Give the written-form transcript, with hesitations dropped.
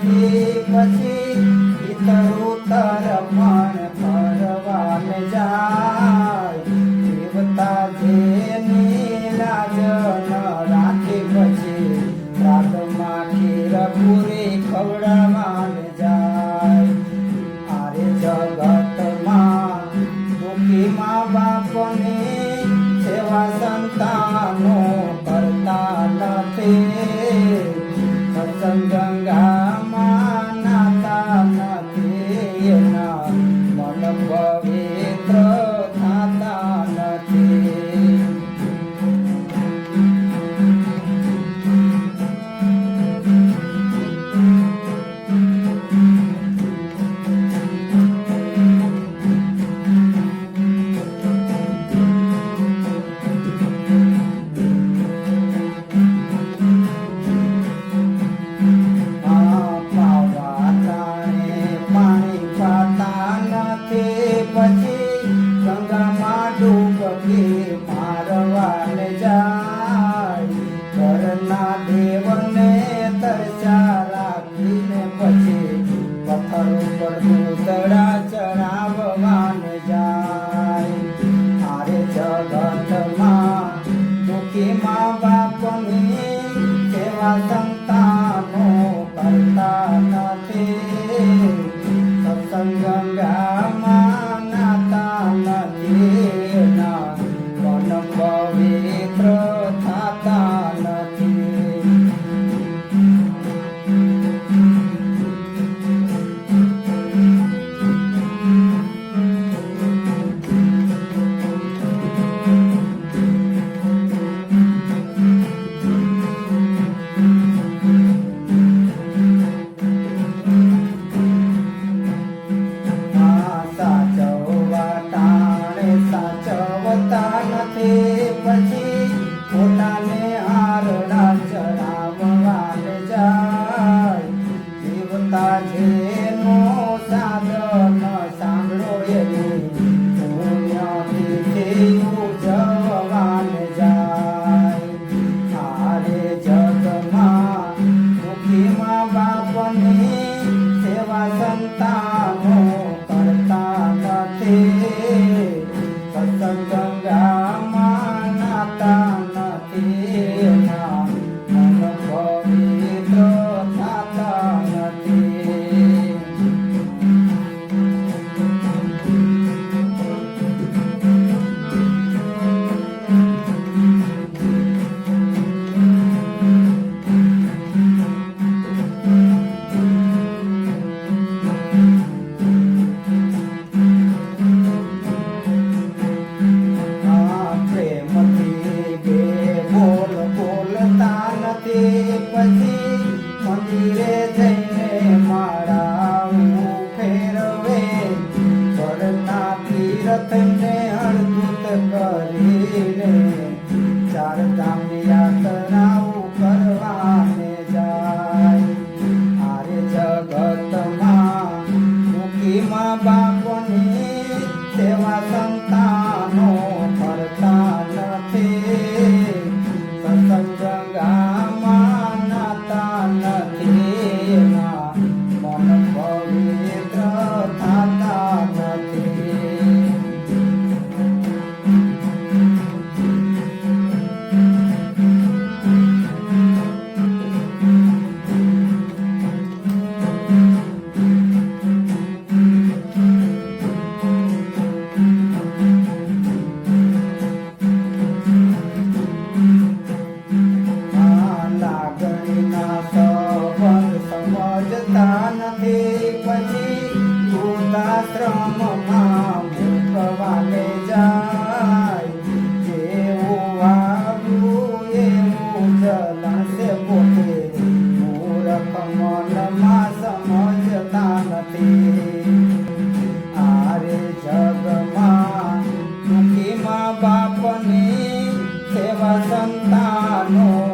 નથી પછી ઇતર પણ ફરવાને જાય દેવતા જેની લાજ ન રાખી પછી રાતમાં ખીર પૂરી ખવડાવવાને જાય આરે જગતમાં દુઃખી મા બાપની સેવા સંતાનો કરતા નથી સત્સંગ ગંગામાં નાતા નથી એના મન પવિત્ર થતા નથી પછી ગંગામાં ડૂબકી મારવાને જાય ઘરના દેવને તરસ્યા રાખીને પછી પથ્થર ઉપર દૂધડા ચડાવવાને જાય આરે જગતમાં દુઃખી મા બાપની સેવા સંતાનો કરતા નથી સત્સંગ ગંગામાં નાતા નથી એના મન પવિત્ર થતા નથી સાચવતા નથી પછી પોતાને હારડા ચડાવવાને જાય દેવતા જેનો સાધન સાંભળો એની પુણ્યથી ઉજવવાને જાય આરે જગમાં દુઃખી મા બાપની સેવા સંતાનો કરતા નથી સત્સંગ ગંગામાં નાતા નથી એના મન પવિત્ર થતા નથી પછી મંદિરે જઈને માળા ફેરવે ઘરના તીર્થને અડધૂત કરીને ચાર ધામની યાત્રાઓ કરવાને જાય આરે જગતમાં દુઃખી મા બાપની સેવા સંતાનો કરતા નથી સત્સંગ ગંગામાં નાતા નથી એના મન પવિત્ર થતા નથી સમજતા નથી પછી વૃદ્ધાશ્રમમાં મૂકવાને જાય જેવું આવ્યું એવું ચલણશે પોતે મૂર્ખ મનમાં સમજતા નથી આરે જગમાં દુઃખી મા બાપની સેવા સંતાનો